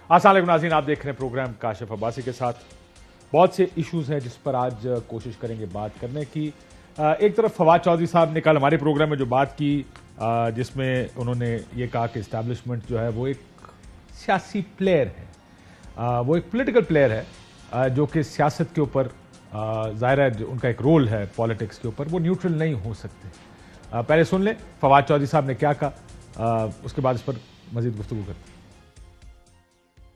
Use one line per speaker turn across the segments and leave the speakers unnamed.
السلام علیکم ناظرین، آپ دیکھ رہے ہیں پروگرام کاشف عباسی کے ساتھ. بہت سے ایشوز ہیں جس پر آج کوشش کریں گے بات کرنے کی. ایک طرف فواد چودھری صاحب نے کل ہمارے پروگرام میں جو بات کی جس میں انہوں نے یہ کہا کہ اسٹیبلشمنٹ جو ہے وہ ایک سیاسی پلیئر ہے, وہ ایک پولیٹیکل پلیئر ہے جو کہ سیاست کے اوپر ظاہر ہے ان کا ایک رول ہے پالیٹکس کے اوپر, وہ نیوٹرل نہیں ہو سکتے. پہلے سن لیں فواد چودھری صاحب نے کیا کہا, اس کے بعد اس پر مزید گفتگو کرتے ہیں.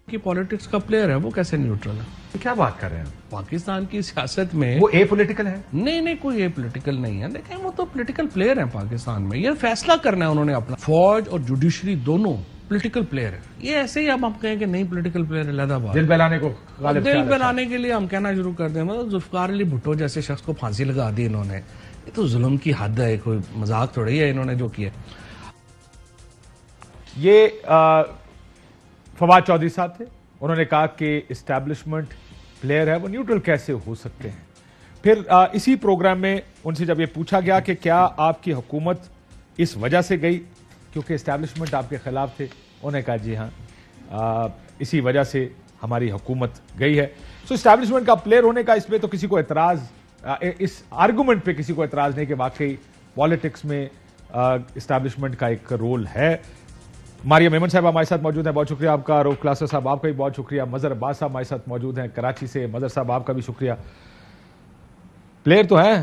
کہ پالیٹکس کا پلیئر ہے وہ کیسے نیوٹرل ہے؟
کیا بات کر رہے ہیں
پاکستان کی سیاست میں
وہ اے پولیٹیکل ہے؟
نہیں کوئی اے پولیٹیکل نہیں ہے. دیکھیں وہ تو پولیٹیکل پلیئر ہیں پاکستان میں, یہ فیصلہ کرنا ہے انہوں نے اپنا. فوج اور جوڈیشری دونوں پولیٹیکل پلیئر ہیں. یہ ایسے ہی اب ہم کہیں کہ نہیں پولیٹیکل پلیئر ہے علیحدہ بات.
دل بہلانے کو
دل بہلانے کے لیے ہم کہنا شروع کر دیں مطلب ذوالفقار علی بھٹو جیسے شخص کو پھانسی لگا دی انہوں نے. یہ تو ظلم کی حد ہے, کوئی مذاق تھوڑی ہے انہوں نے جو کیا.
یہ فواد چودھری صاحب تھے, انہوں نے کہا کہ اسٹیبلشمنٹ پلیئر ہے وہ نیوٹرل کیسے ہو سکتے ہیں. پھر اسی پروگرام میں ان سے جب یہ پوچھا گیا کہ کیا آپ کی حکومت اس وجہ سے گئی کیونکہ اسٹیبلشمنٹ آپ کے خلاف تھے, انہوں نے کہا جی ہاں اسی وجہ سے ہماری حکومت گئی ہے. سو اسٹیبلشمنٹ کا پلیئر ہونے کا اس پہ تو کسی کو اعتراض, اس آرگومنٹ پہ کسی کو اعتراض نہیں کہ واقعی پالیٹکس میں اسٹیبلشمنٹ کا ایک رول ہے. ماریا میمن صاحب ہمارے ساتھ موجود ہیں, بہت شکریہ آپ کا. روف کلاسر صاحب آپ کا بھی بہت شکریہ. مظہر عباس صاحب ہمارے ساتھ موجود ہیں کراچی سے. مظہر صاحب آپ کا بھی شکریہ. پلیئر تو ہیں,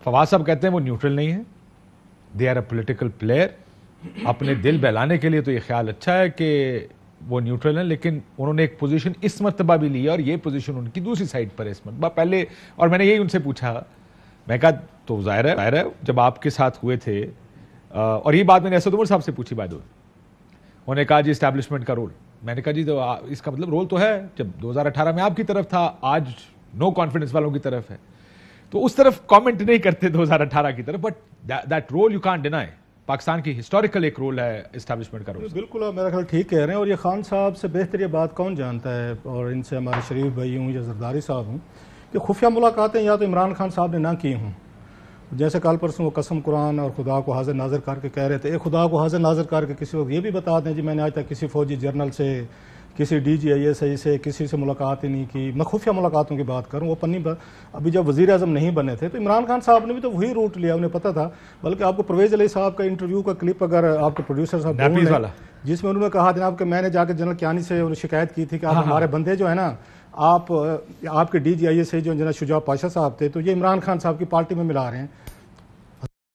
فواد صاحب کہتے ہیں وہ نیوٹرل نہیں ہے, they are a political player. اپنے دل بہلانے کے لیے تو یہ خیال اچھا ہے کہ وہ نیوٹرل ہیں, لیکن انہوں نے ایک پوزیشن اس مرتبہ بھی لی ہے اور یہ پوزیشن ان کی دوسری سائڈ پر ہے اس مرتبہ. پہلے اور میں نے یہی ان سے پوچھا, میں کہا تو ظاہر ہے جب آپ کے ساتھ ہوئے تھے, اور یہ بات میں نے اسد عمر صاحب سے پوچھی بائی دو, انہوں نے کہا جی اسٹیبلشمنٹ کا رول. میں نے کہا جی تو اس کا مطلب رول تو ہے, جب 2018 میں آپ کی طرف تھا, آج نو کانفیڈنس والوں کی طرف ہے, تو اس طرف کامنٹ نہیں کرتے 2018 کی طرف, but that role you can't deny. Pakistan کی ہسٹوریکل ایک رول ہے اسٹیبلشمنٹ کا رول.
بالکل میرا خیال ٹھیک کہہ رہے ہیں, اور یہ خان صاحب سے بہتر یہ بات کون جانتا ہے, اور ان سے ہمارے شریف بھائی ہوں یا زرداری صاحب ہوں, کہ خفیہ ملاقاتیں یا تو عمران خان صاحب نے نہ کی ہوں. جیسے کل پرسوں وہ قسم قرآن اور خدا کو حاضر ناظر کر کے کہہ رہے تھے, خدا کو حاضر ناظر کر کے کسی وقت یہ بھی بتا دیں جی میں نے آج تک کسی فوجی جرنل سے, کسی D G I S I سے, کسی سے ملاقات ہی نہیں کی. میں خفیہ ملاقاتوں کی بات کروں, وہ پنی ابھی جب وزیر اعظم نہیں بنے تھے تو عمران خان صاحب نے بھی تو وہی روٹ لیا, انہیں پتا تھا. بلکہ آپ کو پرویز علی صاحب کا انٹرویو کا کلپ اگر آپ کے پروڈیوسر صاحب جس میں انہوں نے کہا جناب کہ میں نے جا کے جنرل کیانی سے شکایت کی تھی کہ آپ ہمارے بندے جو ہے نا, آپ کے ڈی جی آئی ایس سے جو جنرل شجاع پاشا صاحب تھے تو یہ عمران خان صاحب کی پارٹی میں ملا رہے ہیں.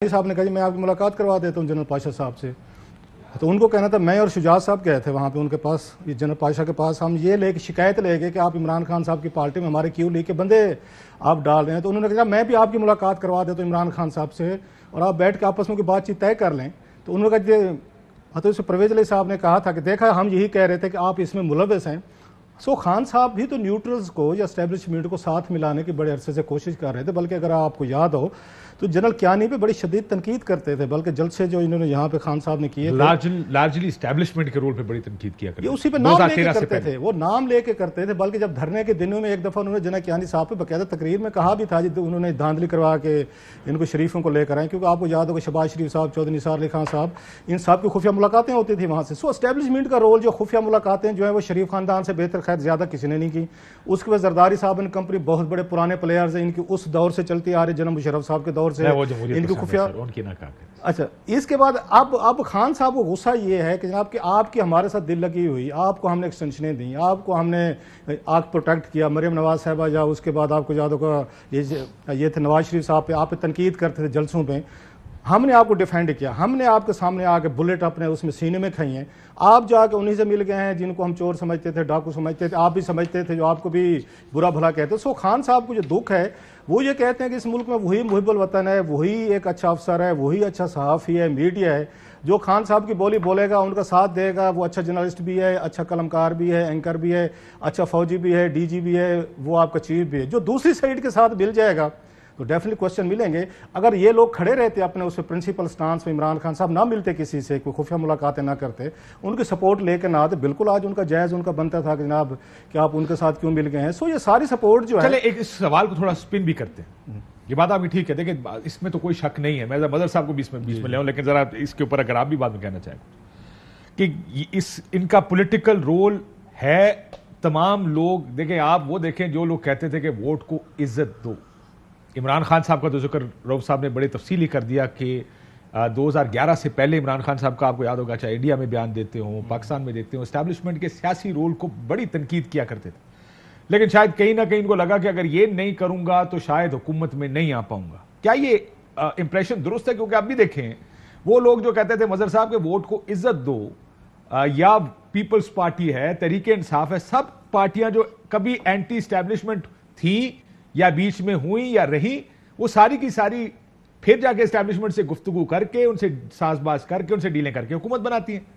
صاحب نے کہا جی میں آپ کی ملاقات کروا دیتا ہوں جنرل پاشا صاحب سے. تو ان کو کہنا تھا, میں اور شجاع صاحب گئے تھے وہاں پہ ان کے پاس, جنرل پاشا کے پاس, ہم یہ لے کے شکایت لے گئے کہ آپ عمران خان صاحب کی پارٹی میں ہمارے کیوں لے کے بندے آپ ڈال رہے ہیں. تو انہوں نے کہا میں بھی آپ کی ملاقات کروا دیتا ہوں عمران خان صاحب سے, اور آپ بیٹھ کے آپس میں کوئی بات چیت طے کر لیں. تو انہوں نے کہا تو پرویز علی صاحب نے کہا تھا کہ دیکھا ہم یہی کہہ رہے تھے کہ آپ اس میں ملوث ہیں. سو خان صاحب بھی تو نیوٹرلز کو یا اسٹیبلشمنٹ کو ساتھ ملانے کی بڑے عرصے سے کوشش کر رہے تھے. بلکہ اگر آپ کو یاد ہو تو جنرل کیانی پہ بڑی شدید تنقید کرتے تھے, بلکہ جلسے جو انہوں نے یہاں پہ خان صاحب نے کیے
لارجلی اسٹیبلشمنٹ کے رول پہ بڑی تنقید کیا کرتے,
اسی پہ نام لے کے کرتے تھے, وہ نام لے کے کرتے تھے. بلکہ جب دھرنے کے دنوں میں ایک دفعہ انہوں نے جنرل کیانی صاحب پہ باقاعدہ تقریر میں کہا بھی تھا جی انہوں نے دھاندلی کروا کے ان کو شریفوں کو لے کر آئے, کیونکہ آپ کو یاد ہوگا شہباز شریف صاحب, چودھری نثار علی خان صاحب, ان صاحب کی خفیہ ملاقاتیں ہوتی تھیں وہاں سے. سو اسٹیبلشمنٹ کا رول جو خفیہ ملاقاتیں جو ہیں وہ شریف خاندان سے بہتر خیر زیادہ کسی نے نہیں کی. اس کے بعد زرداری صاحب ان کمپنی بہت بڑے پرانے پلیئرز ہیں, ان کی اس دور سے چلتی آ رہی جناب مشرف صاحب کے دور سے ان کی خفیہ. اچھا اس کے بعد اب خان صاحب کو غصہ یہ ہے کہ جناب کہ آپ کی ہمارے ساتھ دل لگی ہوئی, آپ کو ہم نے ایکسٹینشنیں دیں, آپ کو ہم نے آگ پروٹیکٹ کیا, مریم نواز صاحبہ یا اس کے بعد آپ کو یاد ہوگا یہ تھے نواز شریف صاحب پہ آپ پہ تنقید کرتے تھے جلسوں پہ, ہم نے آپ کو ڈیفینڈ کیا, ہم نے آپ کے سامنے آ کے بلٹ اپنے اس میں سینے میں کھائی ہیں. آپ جا کے انہیں سے مل گئے ہیں جن کو ہم چور سمجھتے تھے, ڈاکو سمجھتے تھے, آپ بھی سمجھتے تھے, جو آپ کو بھی برا بھلا کہتے. سو خان صاحب کو جو دکھ ہے وہ یہ کہتے ہیں کہ اس ملک میں وہی محب الوطن ہے, وہی ایک اچھا افسر ہے, وہی اچھا صحافی ہے, میڈیا ہے, جو خان صاحب کی بولی بولے گا, ان کا ساتھ دے گا. وہ اچھا جرنلسٹ بھی ہے, اچھا قلمکار بھی ہے, اینکر بھی ہے, اچھا فوجی بھی ہے, ڈی جی بھی ہے, وہ آپ کا چیف بھی ہے. جو دوسری سائڈ کے ساتھ مل جائے گا تو ڈیفینیٹلی کوشچن ملیں گے. اگر یہ لوگ کھڑے رہتے اپنے اس پرنسپل سٹانس میں, عمران خان صاحب نہ ملتے کسی سے, کوئی خفیہ ملاقاتیں نہ کرتے, ان کی سپورٹ لے کے نہ آتے, بالکل آج ان کا جائز ان کا بنتا تھا کہ جناب کہ آپ ان کے ساتھ کیوں مل گئے ہیں. سو یہ ساری سپورٹ جو ہے,
چلے ایک اس سوال کو تھوڑا سپن بھی کرتے ہیں, یہ بات آپ کی ٹھیک ہے, دیکھیں اس میں تو کوئی شک نہیں ہے, میں مظہر صاحب کو بیچ میں لے آؤں, لیکن ذرا اس کے اوپر اگر آپ بھی بات میں کہنا چاہیں کہ ان کا پولیٹیکل رول ہے تمام لوگ دیکھیں, آپ وہ دیکھیں جو لوگ کہتے تھے کہ ووٹ کو عزت دو. عمران خان صاحب کا تو ذکر روف صاحب نے بڑے تفصیلی کر دیا کہ 2011 سے پہلے عمران خان صاحب کا آپ کو یاد ہوگا, چاہے انڈیا میں بیان دیتے ہوں, پاکستان میں دیتے ہوں, اسٹیبلشمنٹ کے سیاسی رول کو بڑی تنقید کیا کرتے تھے. لیکن شاید کہیں نہ کہیں ان کو لگا کہ اگر یہ نہیں کروں گا تو شاید حکومت میں نہیں آ پاؤں گا. کیا یہ امپریشن درست ہے؟ کیونکہ آپ بھی دیکھیں وہ لوگ جو کہتے تھے مظہر صاحب کہ ووٹ کو عزت دو, یا پیپلز پارٹی ہے, تحریک انصاف ہے, سب پارٹیاں جو کبھی اینٹی اسٹیبلشمنٹ تھیں یا بیچ میں ہوئیں یا رہیں, وہ ساری کی ساری پھر جا کے اسٹیبلشمنٹ سے گفتگو کر کے, ان سے ساز باز کر کے, ان سے ڈیلیں کر کے حکومت بناتی ہیں.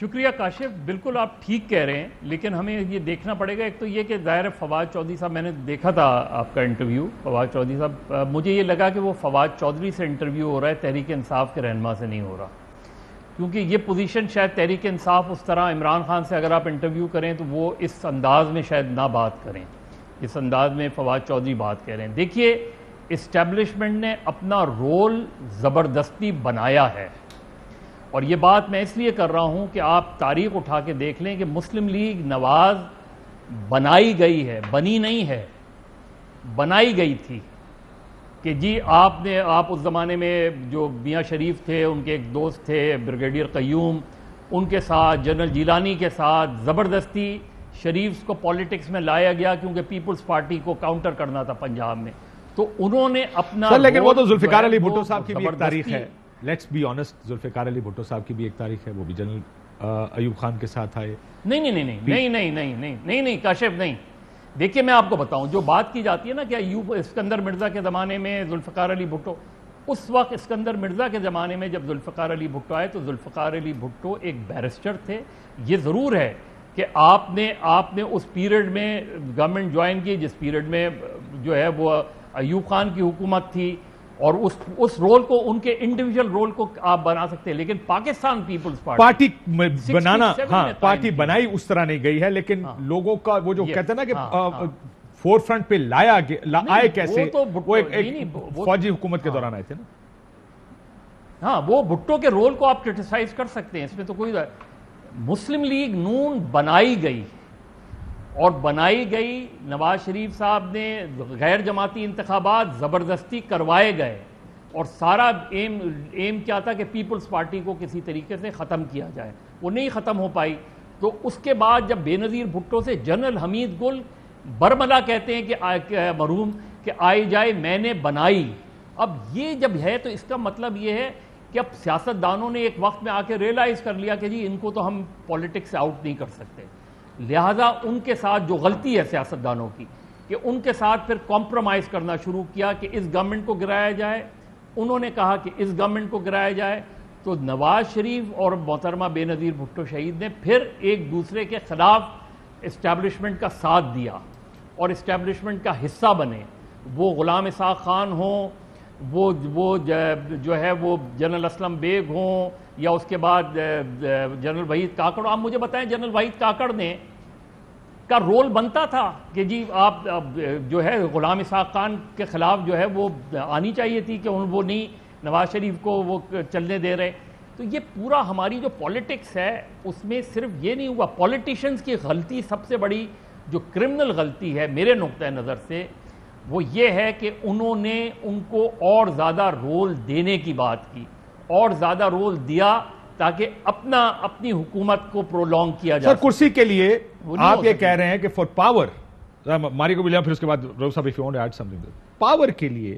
شکریہ کاشف, بالکل آپ ٹھیک کہہ رہے ہیں, لیکن ہمیں یہ دیکھنا پڑے گا. ایک تو یہ کہ ظاہر فواد چودھری صاحب, میں نے دیکھا تھا آپ کا انٹرویو فواد چودھری صاحب, مجھے یہ لگا کہ وہ فواد چودھری سے انٹرویو ہو رہا ہے, تحریک انصاف کے رہنما سے نہیں ہو رہا, کیونکہ یہ پوزیشن شاید تحریک انصاف اس طرح عمران خان سے اگر آپ انٹرویو کریں تو وہ اس انداز میں شاید نہ بات کریں جس انداز میں فواد چودھری بات کہہ رہے ہیں. دیکھیے, اسٹیبلشمنٹ نے اپنا رول زبردستی بنایا ہے, اور یہ بات میں اس لیے کر رہا ہوں کہ آپ تاریخ اٹھا کے دیکھ لیں کہ مسلم لیگ نواز بنائی گئی ہے, بنی نہیں ہے, بنائی گئی تھی. کہ جی آپ اس زمانے میں جو میاں شریف تھے, ان کے ایک دوست تھے بریگیڈیئر قیوم, ان کے ساتھ جنرل جیلانی کے ساتھ زبردستی شریف کو پالیٹکس میں لایا گیا کیونکہ پیپلز پارٹی کو کاؤنٹر کرنا تھا پنجاب میں, تو انہوں نے اپنا
لیکن وہ تو ذوالفقار علی بھٹو صاحب کی بھی ایک تاریخ ہے, let's be honest, Zulfiqar Ali Bhutto صاحب کی بھی ایک تاریخ ہے, وہ بھی جنرل ایوب خان کے ساتھ آئے.
نہیں کاشف نہیں. دیکھیے میں آپ کو بتاؤں, جو بات کی جاتی ہے نا کہ ایوب اسکندر مرزا کے زمانے میں ذوالفقار علی بھٹو, اس وقت اسکندر مرزا کے زمانے میں جب ذوالفقار علی بھٹو آئے تو ذوالفقار علی بھٹو ایک بیرسٹر تھے. یہ ضرور ہے کہ آپ نے اس پیریڈ میں گورنمنٹ جوائن کی جس پیریڈ میں جو ہے وہ ایوب خان کی حکومت تھی, اور اس رول کو, ان کے انڈیویجول رول کو آپ بنا سکتے ہیں, لیکن پاکستان پیپلز
پارٹی بنانا, ہاں پارٹی بنائی اس طرح نہیں گئی ہے, لیکن لوگوں کا وہ جو کہتے ہیں نا کہ فور فرنٹ پہ آئے کیسے, وہ ایک فوجی حکومت کے دوران آئے تھے نا.
ہاں, وہ بھٹو کے رول کو آپ کرٹیسائز کر سکتے ہیں, اس میں تو کوئی. مسلم لیگ نون بنائی گئی, اور بنائی گئی, نواز شریف صاحب نے غیر جماعتی انتخابات زبردستی کروائے گئے, اور سارا ایم کیا تھا کہ پیپلز پارٹی کو کسی طریقے سے ختم کیا جائے, وہ نہیں ختم ہو پائی. تو اس کے بعد جب بے نظیر بھٹو سے جنرل حمید گل برملا کہتے ہیں کہ مرحوم کہ آئی جائے میں نے بنائی, اب یہ جب ہے تو اس کا مطلب یہ ہے کہ اب سیاستدانوں نے ایک وقت میں آ کے ریئلائز کر لیا کہ جی ان کو تو ہم پولیٹکس سے آؤٹ نہیں کر سکتے, لہذا ان کے ساتھ جو غلطی ہے سیاستدانوں کی کہ ان کے ساتھ پھر کمپرومائز کرنا شروع کیا کہ اس گورنمنٹ کو گرایا جائے. انہوں نے کہا کہ اس گورنمنٹ کو گرایا جائے, تو نواز شریف اور محترمہ بے نظیر بھٹو شہید نے پھر ایک دوسرے کے خلاف اسٹیبلشمنٹ کا ساتھ دیا اور اسٹیبلشمنٹ کا حصہ بنے. وہ غلام اسحاق خان ہوں, وہ جو ہے وہ جنرل اسلم بیگ ہوں, یا اس کے بعد جنرل وحید کاکڑ. آپ مجھے بتائیں جنرل وحید کاکڑ نے کا رول بنتا تھا کہ جی آپ جو ہے غلام اسحاق خان کے خلاف جو ہے وہ آنی چاہیے تھی کہ وہ نہیں نواز شریف کو وہ چلنے دے رہے. تو یہ پورا ہماری جو پولیٹکس ہے اس میں صرف یہ نہیں ہوا. پولیٹیشنز کی غلطی سب سے بڑی جو کرمنل غلطی ہے میرے نقطۂ نظر سے وہ یہ ہے کہ انہوں نے ان کو اور زیادہ رول دینے کی بات کی, اور زیادہ رول دیا تاکہ اپنی حکومت کو پرولونگ کیا جائے.
سر کرسی کے لیے آپ یہ کہہ رہے ہیں کہ فار پاور, ماری کو بھی لیا پھر اس کے بعد روز صاحب if you want to add something, power کے لیے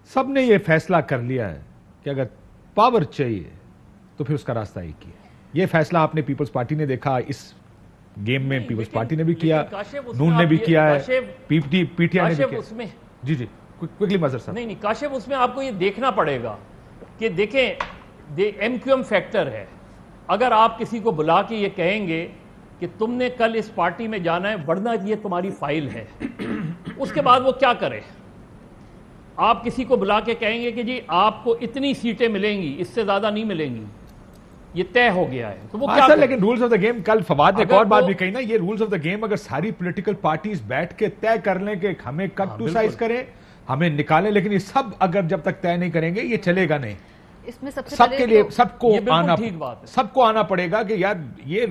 سب نے یہ فیصلہ کر لیا ہے کہ اگر پاور چاہیے تو پھر اس کا راستہ ایک ہی ہے. یہ فیصلہ آپ نے پیپلز پارٹی نے دیکھا, اس گیم میں پیپلز پارٹی نے بھی کیا, نون نے بھی کیا ہے, پی ٹی آئی نے بھی کیا. جی کوئکلی مظہر صاحب.
نہیں کاشف, اس میں آپ کو یہ دیکھنا پڑے گا کہ دیکھیں ایم کیو ایم فیکٹر ہے. اگر آپ کسی کو بلا کے یہ کہیں گے کہ تم نے کل اس پارٹی میں جانا ہے ورنہ یہ تمہاری فائل ہے, اس کے بعد وہ کیا کرے. آپ کسی کو بلا کے کہیں گے کہ جی آپ کو اتنی سیٹیں ملیں گی, اس سے زیادہ نہیں ملیں گی, یہ طے ہو گیا ہے, تو وہ کیا کرے.
لیکن رولز آف دا گیم, کل فواد نے ایک اور بات بھی کہی نا, یہ رولز آف دا گیم اگر ساری پولیٹیکل پارٹیز بیٹھ کے طے کر لیں کہ ہمیں کٹ ٹو سائز کریں, ہمیں نکالیں, لیکن یہ سب اگر جب تک طے نہیں کریں گے یہ چلے گا نہیں.
اس میں سب سے
سب کے لیے سب کو
یہ بالکل
آنا
ٹھیک بات ہے.
سب کو آنا پڑے گا کہ یار یہ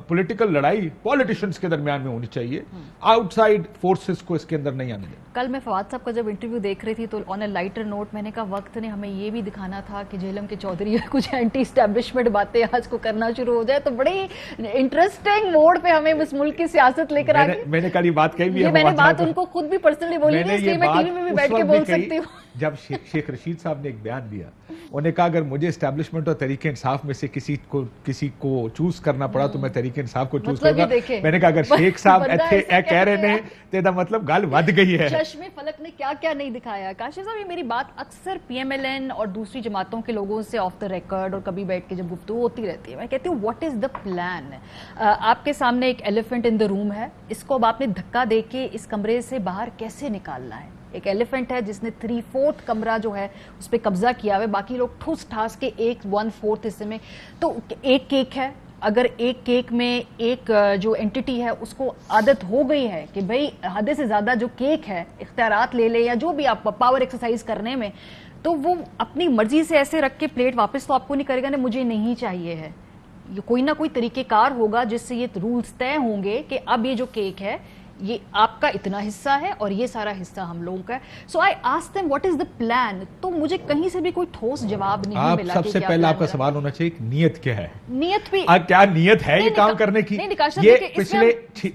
پولیٹیکل لڑائی پولیٹیشنز کے درمیان میں ہونی چاہیے, آؤٹ سائڈ فورسز کو اس کے اندر نہیں آنے دیں.
کل میں فواد صاحب کا جب انٹرویو دیکھ رہی تھی تو آن اے لائٹر نوٹ میں نے کہا وقت نے ہمیں یہ بھی دکھانا تھا کہ جہلم کے چودھری کچھ اینٹی اسٹیبلشمنٹ باتیں آج کو کرنا شروع ہو جائے, تو بڑی انٹرسٹنگ موڈ پہ ہمیں اس ملک کی سیاست لے کر آ گئی.
میں نے کل یہ بات کہی بھی ہے,
میں نے بات ان کو خود بھی پرسنلی بولی ہے, اس لیے میں ٹی وی میں بھی بیٹھ کے بول سکتی ہوں.
جب شیخ رشید صاحب نے ایک بیان دیا, انہوں نے کہا اگر مجھے اسٹیبلشمنٹ اور تحریک انصاف میں سے کسی کو چوز کرنا پڑا تو میں تحریک انصاف کو چوز کروں گا. میں نے کہا اگر شیخ صاحب کہہ رہے ہیں تو دا مطلب گال ود گئی ہے.
چشم فلک نے کیا کیا نہیں دکھایا. کاشف صاحب, یہ میری بات اکثر پی ایم ایل این اور دوسری جماعتوں کے لوگوں سے آف دا ریکارڈ اور کبھی بیٹھ کے جب گفتگو ہوتی رہتی ہے, میں کہتی ہوں واٹ از دا پلان. آپ کے سامنے ایک ایلیفنٹ ان دا روم ہے, اس کو اب آپ نے دھکا دے کے اس کمرے سے باہر کیسے نکالنا ہے. ایک ایلیفنٹ ہے جس نے 3/4 کمرہ جو ہے اس پہ قبضہ کیا ہوا ہے, باقی لوگ ٹھوس ٹھاس کے 1/4 حصے میں. تو ایک کیک ہے, اگر ایک کیک میں ایک جو اینٹی ہے اس کو عادت ہو گئی ہے کہ بھئی حد سے زیادہ جو کیک ہے اختیارات لے لے یا جو بھی آپ پاور ایکسرسائز کرنے میں, تو وہ اپنی مرضی سے ایسے رکھ کے پلیٹ واپس تو آپ کو نہیں کرے گا نا, مجھے نہیں چاہیے ہے. یہ کوئی نہ کوئی طریقہ کار ہوگا جس سے یہ رولز طے ہوں گے کہ اب یہ جو کیک ہے یہ آپ کا اتنا حصہ ہے اور یہ سارا حصہ ہم لوگوں کا ہے. So I ask them what is the plan. تو مجھے کہیں سے بھی کوئی ٹھوس جواب نہیں ملا.
سب سے پہلے آپ کا سوال ہونا چاہیے کہ نیت کیا ہے.
نیت بھی
کیا نیت ہے یہ کام کرنے کی؟ یہ پچھلے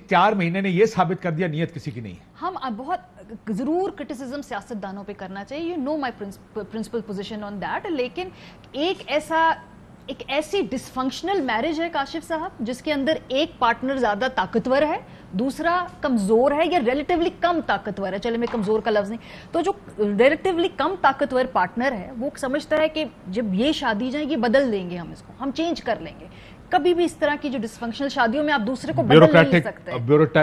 4 مہینے نے یہ ثابت کر دیا نیت کسی کی نہیں ہے.
ہم بہت ضرور کرٹیسزم سیاست دانوں پہ کرنا چاہیے, you know my principal position on that, لیکن ایک ایسی ڈسفنکشنل میرج ہے کاشف صاحب جس کے اندر ایک پارٹنر زیادہ طاقتور ہے, دوسرا کمزور ہے یا ریلیٹیولی کم طاقتور ہے. چلے میں کمزور کا لفظ نہیں, تو جو ریلیٹیولی کم طاقتور پارٹنر ہے وہ سمجھتا ہے کہ جب یہ شادی جائیں گے بدل دیں گے, ہم اس کو ہم چینج کر لیں گے. کبھی بھی اس طرح کی جو ڈسفنکشنل شادیوں میں آپ دوسرے کو بدل نہیں سکتے.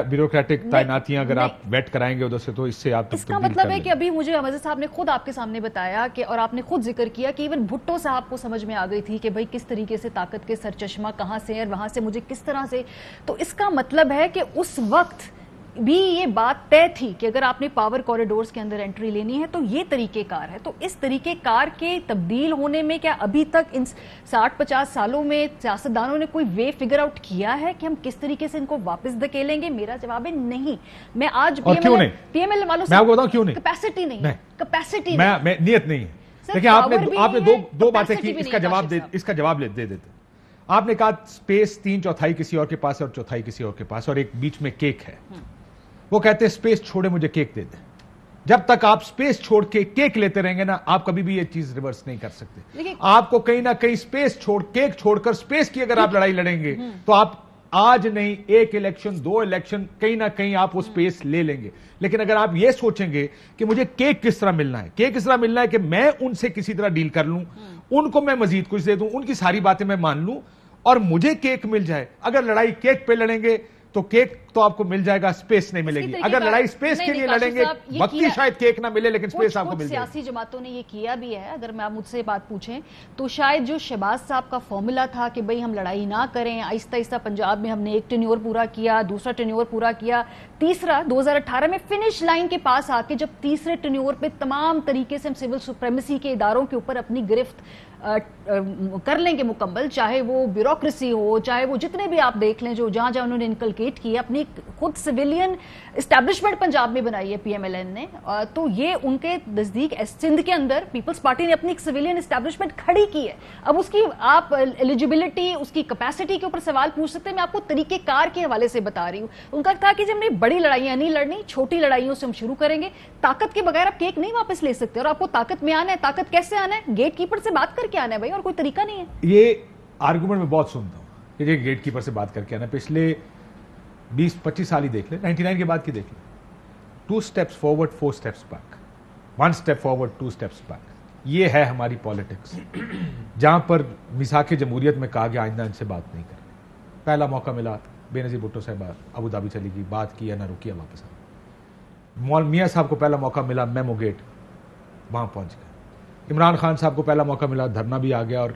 بیوروکریٹک تعیناتیاں اگر آپ ویٹ کرائیں گے ادھر سے تو اس سے آپ
اس کا مطلب ہے کہ ابھی مجھے مزید صاحب نے خود آپ کے سامنے بتایا کہ, اور آپ نے خود ذکر کیا کہ ایون بھٹو صاحب کو سمجھ میں آ گئی تھی کہ بھئی کس طریقے سے طاقت کے سرچشمہ کہاں سے اور وہاں سے مجھے کس طرح سے. تو اس کا مطلب ہے کہ اس وقت بھی یہ بات طے تھی کہ اگر آپ نے پاور کوریڈورز کے اندر انٹری لینی ہے تو یہ طریقہ کار ہے. تو اس طریقہ کار کے تبدیل ہونے میں کیا ابھی تک ان 60-50 سالوں میں سیاستدانوں نے کوئی وے فگر آؤٹ کیا ہے کہ ہم کس طریقے سے ان کو واپس دھکیلیں گے؟ میرا جواب ہے نہیں. میں آج پی ایم ایل والوں سے کیپیسٹی نہیں, کیپیسٹی
میں نیت نہیں ہے. دیکھیں آپ نے دو باتیں کی, اس کا جواب دے دیتے. آپ نے کہا اسپیس 3/4 کسی اور کے پاس ہے اور 1/4 کسی اور کے پاس, اور ایک بیچ میں کیک ہے. وہ کہتے ہیں اسپیس چھوڑے مجھے کیک دے دیں. جب تک آپ اسپیس چھوڑ کے کیک لیتے رہیں گے نا, آپ کبھی بھی یہ چیز ریورس نہیں کر سکتے. آپ کو کہیں نہ کہیں اسپیس کیک چھوڑ کر اسپیس کی اگر آپ لڑائی لڑیں گے تو آپ آج نہیں 1 الیکشن 2 الیکشن کہیں نہ کہیں آپ وہ اسپیس لے لیں گے. لیکن اگر آپ یہ سوچیں گے کہ مجھے کیک کس طرح ملنا ہے, کیک اس طرح ملنا ہے کہ میں ان سے کسی طرح ڈیل کر لوں, ان کو میں مزید کچھ دے دوں, ان کی ساری باتیں میں مان لوں اور مجھے کیک مل جائے. اگر لڑائی کیک پہ لڑیں گے تو کیک تو آپ کو مل جائے گا, اسپیس نہیں ملے گی. اگر لڑائی اسپیس کے لیے لڑیں گے وقتی شاید کیک نہ ملے لیکن اسپیس آپ کو مل جائے.
سیاسی جماعتوں نے یہ کیا بھی ہے. اگر میں مجھ سے بات پوچھیں تو شاید جو شہباز صاحب کا فارمولا تھا کہ بھئی ہم لڑائی نہ کریں, آہستہ آہستہ پنجاب میں ہم نے ایک ٹینیور پورا کیا, دوسرا ٹینیور پورا کیا, تیسرا 2018 میں فنش لائن کے پاس آ کے جب تیسرے ٹینیور پہ تمام طریقے سے ہم سول سپریمیسی کے اداروں کے اوپر اپنی گرفت کر لیں گے مکمل, چاہے وہ بیوروکریسی ہو, چاہے وہ جتنے بھی آپ دیکھ لیں جو جہاں جہاں انہوں نے انکلکیٹ کی اپنی خود سویلین اسٹیبلشمنٹ پنجاب میں بنائی ہے پی ایم ایل این نے. تو یہ ان کے نزدیک سندھ کے اندر پیپلز پارٹی نے اپنی ایک سویلین اسٹیبلشمنٹ کھڑی کی ہے. اب اس کی آپ ایلیجیبلٹی, اس کی کیپیسٹی کے اوپر سوال پوچھ سکتے ہیں. میں آپ کو طریقہ کار کے حوالے سے بتا رہی ہوں. ان کا تھا کہ جب ہم نے بڑی لڑائیاں نہیں لڑنی, چھوٹی لڑائیوں سے ہم شروع کریں گے. طاقت کے بغیر آپ کیک نہیں واپس لے سکتے, اور آپ کو طاقت میں آنا ہے. طاقت کیسے آنا ہے؟ گیٹ کیپر سے بات کر کے آنا ہے بھائی, اور کوئی طریقہ نہیں ہے.
یہ آرگومنٹ میں بہت سنتا ہوں کہ یہ گیٹ کیپر سے بات کر کے آنا. پچھلے 20-25 سال ہی دیکھ لیں, 99 کے بعد کی دیکھ لیں. 2 steps forward 4 steps back, 1 step forward 2 steps back. یہ ہے ہماری پالیٹکس, جہاں پر میثاق جمہوریت میں کہا گیا آئندہ ان سے بات نہیں کریں. پہلا موقع ملا, بے نظیر بھٹو صاحب ابو دھابی چلی گئی, بات کی یا نہ رکیا, واپس آ. میاں صاحب کو پہلا موقع ملا, میمو گیٹ, وہاں پہنچ گئے. عمران خان صاحب کو پہلا موقع ملا, دھرنا بھی آ گیا اور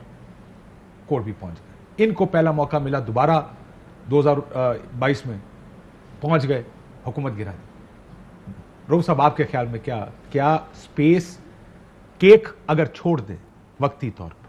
کورٹ بھی پہنچ گئے. ان کو پہلا موقع ملا, دوبارہ 2022 میں پہنچ گئے, حکومت گرا دی. روح صاحب آپ کے خیال میں کیا اسپیس کیک اگر چھوڑ دے وقتی طور پر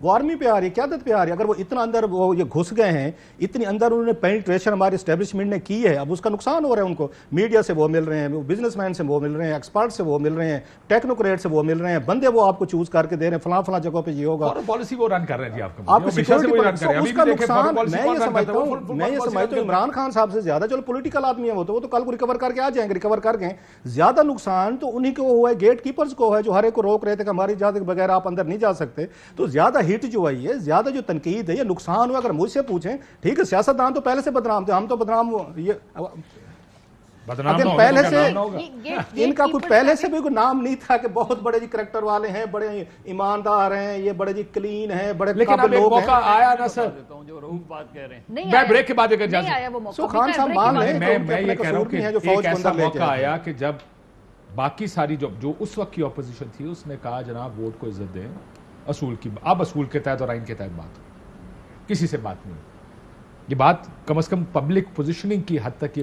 وہ آرمی پہ آ رہی ہے, قیادت پہ آ رہی ہے. اگر وہ اتنا اندر وہ یہ گھس گئے ہیں, اتنی اندر انہوں نے پینیٹریشن ہمارے اسٹیبلشمنٹ نے کی ہے, اب اس کا نقصان ہو رہا ہے ان کو. میڈیا سے وہ مل رہے ہیں, بزنس مین سے وہ مل رہے ہیں, ایکسپرٹ سے وہ مل رہے ہیں, ٹیکنوکریٹ سے وہ مل رہے ہیں, بندے وہ آپ کو چوز کر کے دے رہے ہیں فلاں فلاں جگہوں پہ یہ ہوگا.
اور پالیسی وہ رن کر رہے ہیں جی,
آپ کو سیکورٹی اس کا نقصان میں یہ سمجھتا ہوں عمران خان صاحب سے زیادہ, چلو پولیٹیکل آدمی ہے وہ تو کل کو ریکور کر کے آ جائیں گے, ریکور کر گئے. زیادہ نقصان تو انہی کو ہوا ہے, گیٹ کیپرز کو ہے, جو ہر ایک کو روک رہے تھے کہ ہماری اجازت بغیر آپ اندر نہیں جا سکتے. تو زیادہ ہٹ جو ہے یہ, زیادہ جو تنقید ہے, یہ نقصان ہوا. اگر مجھ سے پوچھیں, ٹھیک ہے سیاستدان تو پہلے سے بدنام تھے, ہم تو بدنام پہلے سے, ان کا کوئی پہلے سے بھی کوئی نام نہیں تھا کہ بہت بڑے جی کریکٹر والے ہیں, بڑے ایماندار ہیں, یہ بڑے جی کلین ہیں, بڑے قابل لوگ ہیں.
موقع آیا نا سر,
جو رؤوف بات کہہ رہے ہیں,
میں بریک کے بعد
سو خان صاحب مان لیں,
میں یہ کہہ رہا ہوں کہ ایک ایسا موقع آیا کہ جب باقی ساری جو اس وقت کی اپوزیشن تھی اس نے کہا جناب ووٹ کو عزت دیں, اصول کی, اب اصول کے تحت اور آئین کے تحت بات, کسی سے بات نہیں. یہ بات کم از کم پبلک پوزیشننگ کی حد تک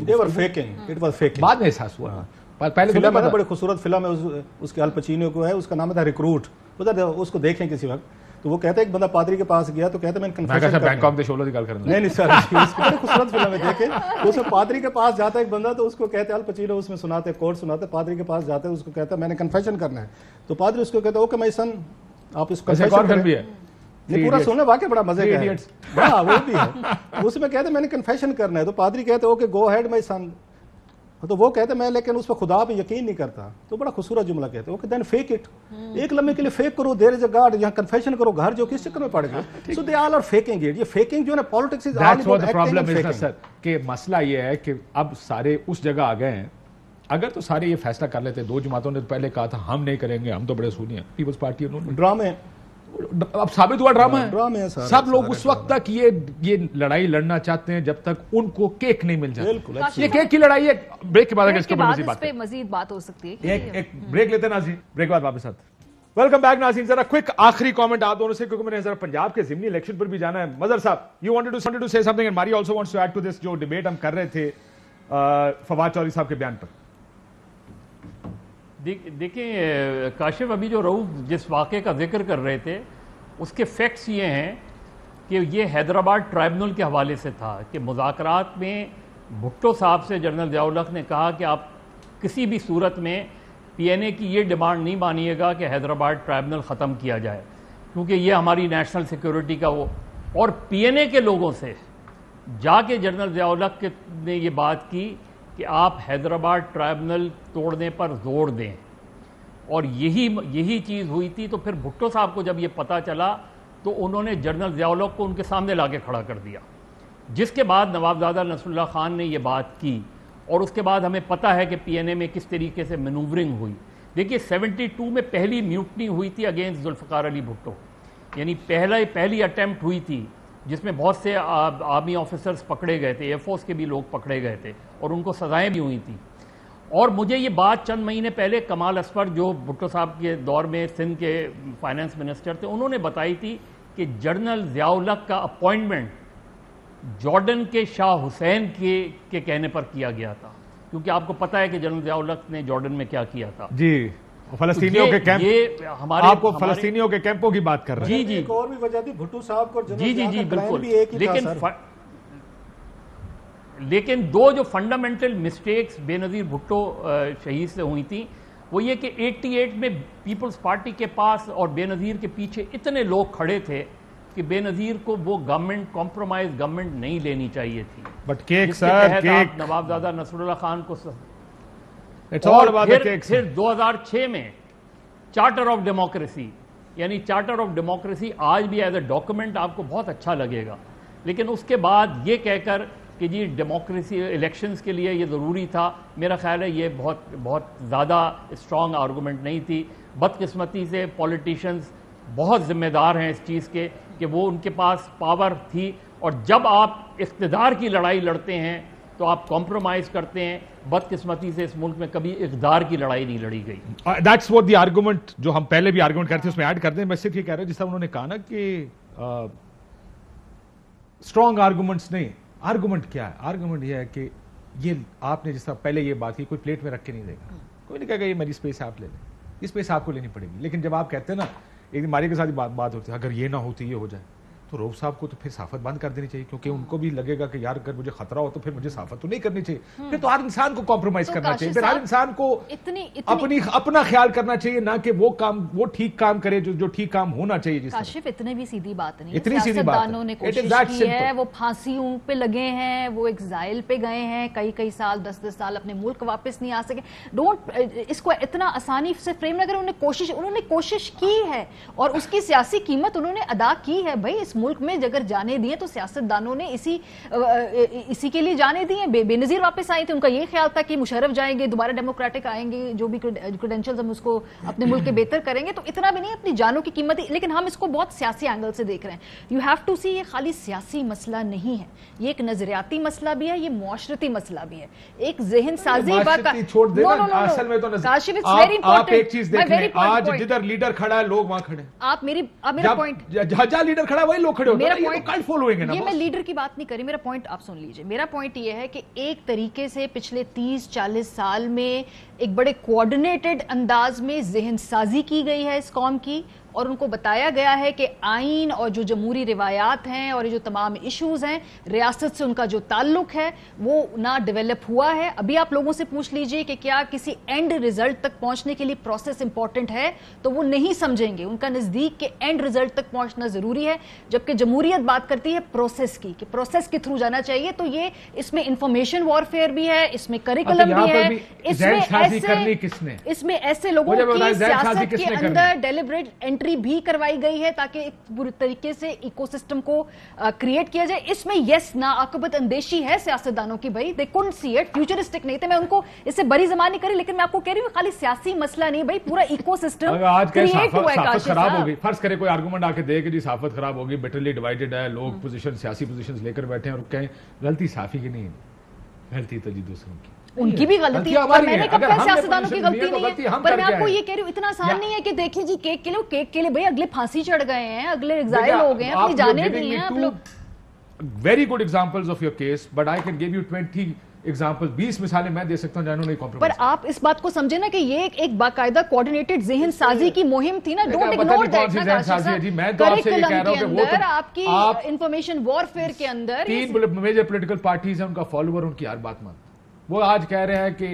بعد میں احساس ہوا. پہلے
فلم ہے, بڑی خوبصورت فلم ہے اس کے الپچینو کو ہے, اس کا نام تھا ریکروٹ, اس کو دیکھیں کسی وقت. تو وہ کہتا ہے ایک بندہ پادری کے پاس گیا تو کہتا ہے میں کنفیشن
بینکاک دے شولو دی گل کرنا,
نہیں سر, اس کی بڑی خوبصورت فلم ہے دیکھیں. تو اس میں پادری کے پاس جاتا ہے ایک بندہ, تو اس کو کہتے ہیں الپچینو اس میں سناتے, کوٹ سناتے, پادری کے پاس جاتے ہیں, اس کو کہتا ہے میں نے کنفیشن کرنا ہے. تو پادری اس کو کہتا ہے اوکے مائی سن, آپ اس کو کنفیشن بھی ہے, یہ پورا سننا واقعی بڑا مزے کا ہے. ہاں وہ بھی ہے, اس میں کہتے ہیں میں نے کنفیشن کرنا ہے. تو پادری کہتے ہیں اوکے گو ہیڈ مائی سن. تو وہ کہتے ہیں میں لیکن اس پہ خدا پہ یقین نہیں کرتا. تو بڑا خوبصورت جملہ کہتے ہیں اوکے دین فیک اٹ, ایک لمحے کے لیے فیک کرو, دیر از اے گاڈ, یہاں کنفیشن کرو, گھر جو کس چکر میں پڑ گئے. So they all are faking it. یہ فیکنگ جو ہے نا politics is all about acting and faking.
کہ مسئلہ یہ ہے کہ اب سارے اس جگہ آ گئے ہیں. اگر تو سارے یہ فیصلہ کر لیتے, دو جماعتوں نے پہلے کہا تھا ہم نہیں کریں گے, ہم تو بڑے سونی ہیں, پیپلز پارٹی انہوں نے
ڈرامے,
اب ثابت ہوا ڈرامہ ہے.
سر,
سب لوگ اس وقت تک یہ لڑائی لڑنا چاہتے ہیں جب تک ان کو کیک نہیں مل جاتا. یہ کیک کی لڑائی ہے. بریک کے بعد اس
پہ مزید بات ہو سکتی ہے.
ایک بریک لیتے ہیں ناظرین, بریک بعد واپس آتے ہیں. ویلکم بیک ناظرین. ذرا کوئک آخری کامنٹ آپ دونوں سے, کیونکہ میں نے ذرا پنجاب کے ضمنی الیکشن پر بھی جانا ہے. مظہر صاحب, you wanted to say something and Mari also wants to add to this, جو ڈیبیٹ ہم کر رہے تھے فواد چودھری صاحب کے بیان پر.
دیکھیں کاشف, ابھی جو رؤوف جس واقعے کا ذکر کر رہے تھے اس کے فیکٹس یہ ہیں کہ یہ حیدرآباد ٹرائبونل کے حوالے سے تھا کہ مذاکرات میں بھٹو صاحب سے جنرل ضیاء الحق نے کہا کہ آپ کسی بھی صورت میں پی این اے کی یہ ڈیمانڈ نہیں مانیے گا کہ حیدرآباد ٹرائبونل ختم کیا جائے, کیونکہ یہ ہماری نیشنل سیکیورٹی کا وہ. اور پی این اے کے لوگوں سے جا کے جنرل ضیاء الحق نے یہ بات کی کہ آپ حیدرآباد ٹرائبونل توڑنے پر زور دیں, اور یہی چیز ہوئی تھی. تو پھر بھٹو صاحب کو جب یہ پتہ چلا تو انہوں نے جنرل ضیاء الحق کو ان کے سامنے لا کے کھڑا کر دیا, جس کے بعد نوابزادہ نصر اللہ خان نے یہ بات کی. اور اس کے بعد ہمیں پتہ ہے کہ پی این اے میں کس طریقے سے مینوورنگ ہوئی. دیکھیے 72 میں پہلی میوٹنی ہوئی تھی اگینسٹ ذوالفقار علی بھٹو, یعنی پہلی اٹیمپٹ ہوئی تھی جس میں بہت سے آرمی آفیسرز پکڑے گئے تھے, ایئر فورس کے بھی لوگ پکڑے گئے تھے, اور ان کو سزائیں بھی ہوئی تھیں. اور مجھے یہ بات چند مہینے پہلے کمال اصفر جو بھٹو صاحب کے دور میں سندھ کے فائنانس منسٹر تھے, انہوں نے بتائی تھی کہ جنرل ضیاء الحق کا اپوائنٹمنٹ جارڈن کے شاہ حسین کے کہنے پر کیا گیا تھا, کیونکہ آپ کو پتہ ہے کہ جنرل ضیاء الحق نے جارڈن میں کیا کیا تھا.
جی, فلسطینیوں کے کیمپ, آپ کو فلسطینیوں کے کیمپوں کی بات کر رہے ہیں.
جی ایک اور بھی وجہ تھی بھٹو صاحب کو,
جی بالکل. لیکن دو جو فنڈامنٹل مسٹیکس بے نظیر بھٹو شہید سے ہوئی تھیں وہ یہ کہ 88 میں پیپلز پارٹی کے پاس اور بے نظیر کے پیچھے اتنے لوگ کھڑے تھے کہ بے نظیر کو وہ گورنمنٹ کمپرومائز گورنمنٹ نہیں لینی چاہیے تھی.
بٹ کیک سر, کیک
نوابزادہ نصر اللہ خان کو.
اور
پھر 2006 میں چارٹر آف ڈیموکریسی, یعنی چارٹر آف ڈیموکریسی آج بھی ایز اے ڈاکومنٹ آپ کو بہت اچھا لگے گا, لیکن اس کے بعد یہ کہہ کر کہ جی ڈیموکریسی الیکشنز کے لیے یہ ضروری تھا, میرا خیال ہے یہ بہت زیادہ اسٹرانگ آرگومنٹ نہیں تھی. بدقسمتی سے پولیٹیشینز بہت ذمہ دار ہیں اس چیز کے کہ وہ ان کے پاس پاور تھی, اور جب آپ اقتدار کی لڑائی لڑتے ہیں تو آپ کمپرومائز کرتے ہیں. بدقسمتی سے اس ملک میں کبھی اقتدار کی لڑائی نہیں لڑی گئی.
دیٹس واٹ دی آرگومنٹ جو ہم پہلے بھی آرگومنٹ کرتے ہیں اس میں ایڈ کر دیں. میں صرف یہ کہہ رہا ہوں جس طرح انہوں نے کہا نا کہ اسٹرانگ آرگومنٹس نہیں, آرگومنٹ کیا ہے؟ آرگومنٹ یہ ہے کہ یہ آپ نے جس طرح پہلے یہ بات کی کوئی پلیٹ میں رکھ کے نہیں دے گا, کوئی نہیں کہے گا یہ میری اسپیس آپ لے لیں, یہ اسپیس آپ کو لینی پڑے گی. لیکن جب آپ کہتے ہیں نا ایک دن ماریا کے ساتھ بات ہوتی ہے, اگر یہ نہ ہوتی یہ ہو جائے, تو رؤف صاحب کو تو پھر صحافت بند کر دینی چاہیے, کیونکہ ان کو بھی لگے گا کہ یار اگر مجھے خطرہ ہو تو پھر مجھے صحافت تو نہیں کرنی چاہیے, پھر تو ہر انسان کو کمپرومائز کرنا چاہیے, پھر ہر انسان کو اپنا خیال کرنا چاہیے, نہ کہ وہ ٹھیک کام کرے جو ٹھیک کام ہونا چاہیے.
کاشف اتنے بھی سیدھی بات نہیں, سیاستدانوں نے کوشش کی ہے, وہ پھانسیوں پہ لگے ہیں, وہ ایگزائل پہ گئے ہیں, کئی سال 10 سال اپنے ملک واپس نہیں آ سکے. ڈونٹ اس کو اتنا آسانی سے فریم نہ کریں. انہوں نے کوشش کی ہے اور اس کی سیاسی قیمت انہوں نے ادا کی ہے. بھائی اس ملک میں اگر جانے دیے تو سیاستدانوں نے اسی کے لیے جانے دیے. بے نظیر واپس آئے تھے, ان کا یہ خیال تھا کہ مشرف جائیں گے, دوبارہ ڈیموکریٹک آئیں گے, جو بھی کریڈینشلز ہم اس کو اپنے ملک کے بہتر کریں گے, تو اتنا بھی نہیں اپنی جانوں کی قیمت. لیکن ہم اس کو بہت سیاسی اینگل سے دیکھ رہے ہیں. یو ہیو ٹو سی, یہ خالی سیاسی مسئلہ نہیں ہے, یہ ایک نظریاتی مسئلہ بھی ہے, یہ معاشرتی مسئلہ بھی ہے. ایک ذہن سازی
آپ ایک چیز دیکھ لیں, آج جدھر لیڈر کھڑا ہے لوگ وہاں کھڑے ہیں.
آپ میرا پوائنٹ,
جہاں لیڈر کھڑا ہے وہی لوگ کھڑے ہوتے ہیں.
یہ میں لیڈر کی بات نہیں کری, میرا پوائنٹ آپ سن لیجئے. میرا پوائنٹ یہ ہے کہ ایک طریقے سے پچھلے 30-40 سال میں ایک بڑے کوارڈینیٹڈ انداز میں ذہن سازی کی گئی ہے اس قوم کی, اور ان کو بتایا گیا ہے کہ آئین اور جو جمہوری روایات ہیں اور جو تمام ایشوز ہیں, ریاست سے ان کا جو تعلق ہے وہ نہ ڈیولپ ہوا ہے. ابھی آپ لوگوں سے پوچھ لیجئے کہ کیا کسی اینڈ ریزلٹ تک پہنچنے کے لیے پروسیس امپورٹنٹ ہے, تو وہ نہیں سمجھیں گے. ان کا نزدیک کہ اینڈ ریزلٹ تک پہنچنا ضروری ہے, جبکہ جمہوریت بات کرتی ہے پروسیس کی, کہ پروسیس کے تھرو جانا چاہیے. تو یہ اس میں انفارمیشن وارفیئر بھی ہے, اس میں کریکولم بھی ہے, اس میں ایسے لوگوں کی سیاست کے اندر ڈیلیبریٹ انٹری بھی کروائی گئی ہے تاکہ ایک پورے طریقے سے ایکو سسٹم کو کریٹ کیا جائے. اس میں یس ناعاقبت اندیشی ہے سیاستدانوں کی. بھائی دے کونٹ سی اٹ, فیوچرسٹک نہیں تھے. میں ان کو اس سے بڑی زبان نہیں کری, لیکن میں آپ کو کہہ رہی ہوں خالی سیاسی مسئلہ نہیں بھائی, پورا ایکو سسٹم کریٹ ہوا ہے.
صحافت خراب ہوگی, فرض کرے کوئی آرگومنٹ آ کے دے کہ جی صحافت خراب ہوگی, بیٹرلی ڈیوائیڈڈ ہے, لوگ پوزیشن سیاسی پوزیشنز لے کر بیٹھے ہیں اور کہیں غلطی صحافی کی نہیں, غلطی تو جی دوسروں کی.
ان کی بھی غلطی ہے, اور میں نے کب کہا سیاستدانوں کی غلطی نہیں ہے, پر میں آپ کو یہ کہہ رہی ہوں اتنا آسان نہیں ہے کہ دیکھیں جی کیک کے لیے بھئی اگلے پھانسی چڑھ گئے ہیں, اگلے ایگزائل ہو گئے ہیں, اپنی جانیں دی ہیں آپ لوگ.
Very good examples of your case, but I can give you 20 examples, 20 مثالیں میں دے سکتا ہوں جنہوں نے کمپرومائز.
پر آپ اس بات کو سمجھیں نا کہ یہ ایک باقاعدہ کوارڈینیٹڈ ذہن سازی کی مہم تھی نا. ڈونٹ اگنور دیٹ نا کاشف صاحب.
میں تو آپ سے یہ کہہ رہا ہوں کہ وہ تو
آپ کی انفارمیشن وارفیئر کے اندر
3 میجر پولیٹیکل پارٹیز ہیں, ان کا فالوور ان کی ہر بات مانتا. وہ آج کہہ رہے ہیں کہ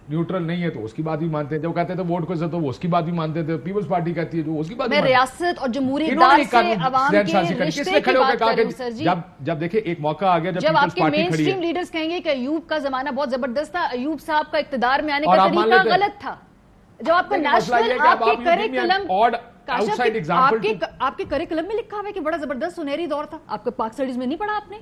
نیوٹرل نہیں ہے تو اس کی بات بھی مانتے ہیں, جب کہتے تھے ووٹ کو عزت ہو وہ اس کی بات بھی مانتے تھے. پیپلز پارٹی کہتی ہے جو اس کی بات بھی مانتے ہیں.
میں ریاست اور جمہوری ادارے سے عوام کے رشتے کی بات کر رہی ہوں سر جی.
جب دیکھیں ایک موقع آ گیا جب
آپ کے مین اسٹریم لیڈرز کہیں گے کہ ایوب کا زمانہ بہت زبردست تھا, ایوب صاحب کا اقتدار میں آنے کا طریقہ غلط تھا, جب آپ کا نیشنل آپ کے کریکولم آپ کے کریکولم میں لکھا ہوا ہے کہ بڑا زبردست سنہری دور تھا. آپ کے پاک اسٹڈیز میں نہیں پڑھا آپ نے؟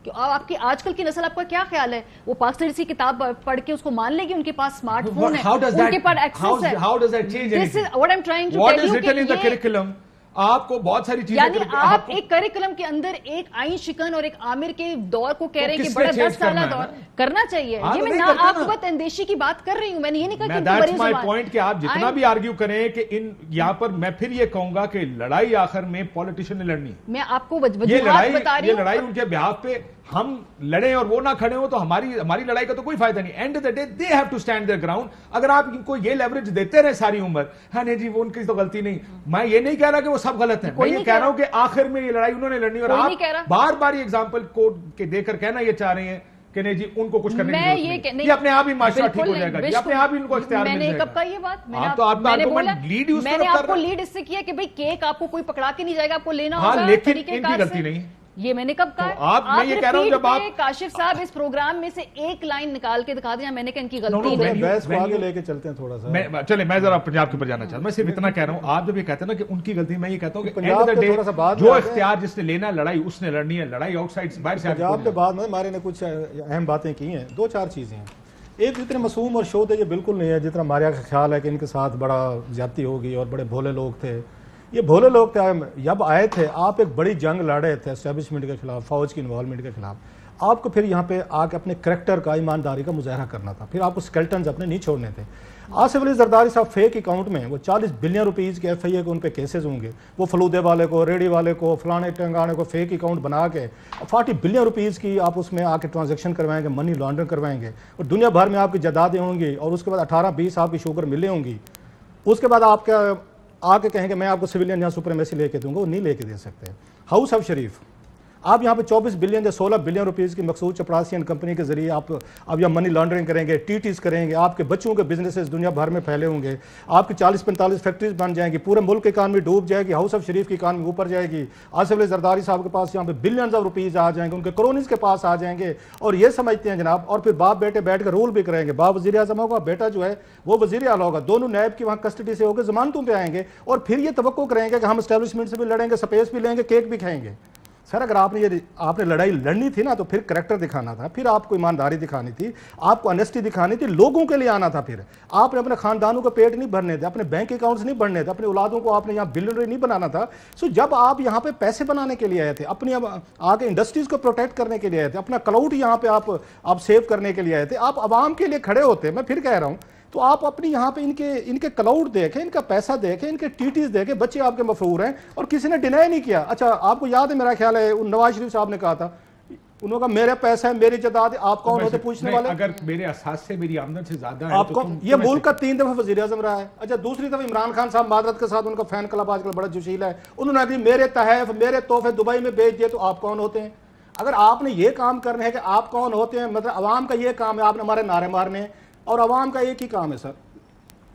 آپ کی آج کل کی نسل آپ کا کیا خیال ہے, وہ پاک اسٹڈیز کی کتاب پڑھ کے اس کو مان لے گی, ان کے پاس اسمارٹ فون ہے, ان کے پاس ایکسس ہے.
How does that change anything?
This is what I'm trying to tell you.
What is written in the curriculum? آپ کو بہت ساری چیزیں,
یعنی آپ ایک کریکولم کے اندر ایک آئین شکن اور ایک عامر کے دور کو کہہ رہے ہیں کہ بڑا 10 سالہ دور کرنا چاہیے. یہ میں ناعاقبت اندیشی کی بات کر رہی ہوں, میں نے یہ نہیں کہا کہ
that's my point کہ آپ جتنا بھی آرگیو کریں کہ یہاں پر میں پھر یہ کہوں گا کہ لڑائی آخر میں پولیٹیشین نے لڑنی ہے.
میں آپ کو وجوہات بتا رہی ہوں.
یہ لڑائی ان کے بہاف پہ ہم لڑیں اور وہ نہ کھڑے ہوں تو ہماری لڑائی کا تو کوئی فائدہ نہیں. End of the day they have to stand their ground. اگر آپ ان کو یہ لیوریج دیتے رہے ساری عمر, ہاں نہیں جی وہ ان کی تو غلطی نہیں, میں یہ نہیں کہہ رہا کہ وہ سب غلط ہیں, میں یہ کہہ رہا ہوں کہ آخر میں یہ لڑائی انہوں نے لڑنی, اور آپ بار بار یہ ایگزامپل کوڈ کے دے کر کہنا یہ چاہ رہے ہیں کہ نہیں جی ان کو کچھ کرنے کی ضرورت نہیں, یہ اپنے آپ ہی معاشرہ ٹھیک ہو جائے گا, یہ اپنے آپ ہی ان کو اختیار مل جائے گا.
میں نے کب کہا یہ بات؟
میں نے
آپ کو لیڈ اس سے کیا کہ بھئی کیک آپ کو کوئی پکڑا کے نہیں جائے گا, آپ کو لینا ہوگا.
ہاں لیکن ان کی غلطی نہیں,
یہ میں نے کب کہا؟
آپ میں یہ کہہ رہا ہوں جب آپ
کاشف صاحب اس پروگرام میں سے ایک لائن نکال کے دکھا دیا, میں نے کہا ان کی غلطی نہیں.
بحث کو آگے لے کے چلتے ہیں تھوڑا سا.
چلیں میں ذرا پنجاب کے اوپر جانا چاہتا ہوں. میں صرف اتنا کہہ رہا ہوں, آپ جب یہ کہتے ہیں نا کہ ان کی غلطی, میں یہ کہتا ہوں کہ اینڈ آف دی ڈے جو اختیار جس نے لینا لڑائی اس نے لڑنی ہے. لڑائی آؤٹ سائڈ باہر سے
پنجاب کے بعد میں ہمارے نے کچھ اہم باتیں کی ہیں. 2-4 چیزیں ہیں. ایک جتنے معصوم اور شود ہے یہ بالکل نہیں ہے جتنا ماریا کا خیال ہے کہ ان کے ساتھ بڑا زیادتی ہوگی اور بڑے بھولے لوگ تھے. یہ بھولے لوگ تھے. جب آئے تھے آپ ایک بڑی جنگ لڑ رہے تھے اسٹیبلشمنٹ کے خلاف, فوج کی انوالومنٹ کے خلاف. آپ کو پھر یہاں پہ آ کے اپنے کریکٹر کا, ایمانداری کا مظاہرہ کرنا تھا. پھر آپ کو سکیلٹنز اپنے نہیں چھوڑنے تھے. آصف علی زرداری صاحب فیک اکاؤنٹ میں وہ 40 بلین روپیز کے FIA کو ان پہ کیسز ہوں گے, وہ فلودے والے کو, ریڈی والے کو, فلانے ٹنگانے کو فیک اکاؤنٹ بنا کے 40 بلین روپیز کی آپ اس میں آ کے ٹرانزیکشن کروائیں گے, منی لانڈرنگ کروائیں گے, اور دنیا بھر میں آپ کی جائیدادیں ہوں گی, اور اس کے بعد 18-20 آپ کی شوگر ملیں ہوں گی. اس کے بعد آپ کا آ کے کہیں کہ میں آپ کو سویلین یہاں سپریمیسی لے کے دوں گا، وہ نہیں لے کے دے سکتے. ہاؤس آف شریف آپ یہاں پہ 24 بلین یا 16 بلین روپیز کی مقصود چپڑاسین کمپنی کے ذریعے آپ یہاں منی لانڈرنگ کریں گے، ٹیز کریں گے، آپ کے بچوں کے بزنسز دنیا بھر میں پھیلے ہوں گے، آپ کی 40-45 فیکٹریز بن جائیں گی، پورے ملک کی اکانومی ڈوب جائے گی، ہاؤس آف شریف کی اکانومی اوپر جائے گی. آصف علی زرداری صاحب کے پاس یہاں پہ بلینز آف روپیز آ جائیں گے، ان کے کرونیز کے پاس آ جائیں گے، اور یہ سمجھتے ہیں جناب، اور پھر باپ بیٹے بیٹھ کے رول بھی کریں گے. باپ وزیر اعظم ہوگا، بیٹا جو ہے وہ وزیر اعلیٰ ہوگا، دونوں نیب کی وہاں کسٹڈی سے ہو کے ضمانتوں پہ آئیں گے، اور پھر یہ توقع کریں گے کہ ہم اسٹیبلشمنٹ سے بھی لڑیں گے، سپیس بھی لیں گے، کیک بھی کھائیں گے. سر اگر آپ نے لڑائی لڑنی تھی نا تو پھر کریکٹر دکھانا تھا، پھر آپ کو ایمانداری دکھانی تھی، آپ کو انیسٹی دکھانی تھی، لوگوں کے لیے آنا تھا. پھر آپ نے اپنے خاندانوں کا پیٹ نہیں بھرنے تھے، اپنے بینک اکاؤنٹس نہیں بھرنے تھے، اپنی اولادوں کو آپ نے یہاں بلینئر نہیں بنانا تھا. سو جب آپ یہاں پہ پیسے بنانے کے لیے آئے تھے، اپنی آگے انڈسٹریز کو پروٹیکٹ کرنے کے لیے آئے تھے، اپنا کلاؤڈ یہاں پہ آپ سیو کرنے کے لیے آئے تھے، آپ عوام کے لیے کھڑے ہوتے. میں پھر کہہ رہا ہوں، تو آپ اپنی یہاں پہ ان کے کلاؤڈ دیکھیں، ان کا پیسہ دیکھیں، ان کے ٹیز دیکھیں، بچے آپ کے مفعور ہیں اور کسی نے ڈینائی نہیں کیا. اچھا آپ کو یاد ہے، میرا خیال ہے نواز شریف صاحب نے کہا تھا، انہوں کا میرا پیسہ ہے، میری جائیداد ہے، آپ کون ہوتے پوچھنے والے؟
اگر میرے احساس سے میری آمدن سے زیادہ ہے
آپ کو یہ ملک کا 3 دفعہ وزیر اعظم رہا ہے. اچھا دوسری دفعہ عمران خان صاحب معذرت کے ساتھ، ان کا فین کلب آج کل بڑا جوشیلا ہے، انہوں نے کہا میرے تحائف میرے تحفے دبئی میں بیچ دیے، تو آپ کون ہوتے ہیں؟ اگر آپ نے یہ کام کرنے ہے کہ آپ کون ہوتے ہیں، مطلب عوام کا یہ کام ہے، آپ نے ہمارے نعرے مارنے ہیں، اور عوام کا ایک ہی کام ہے سر،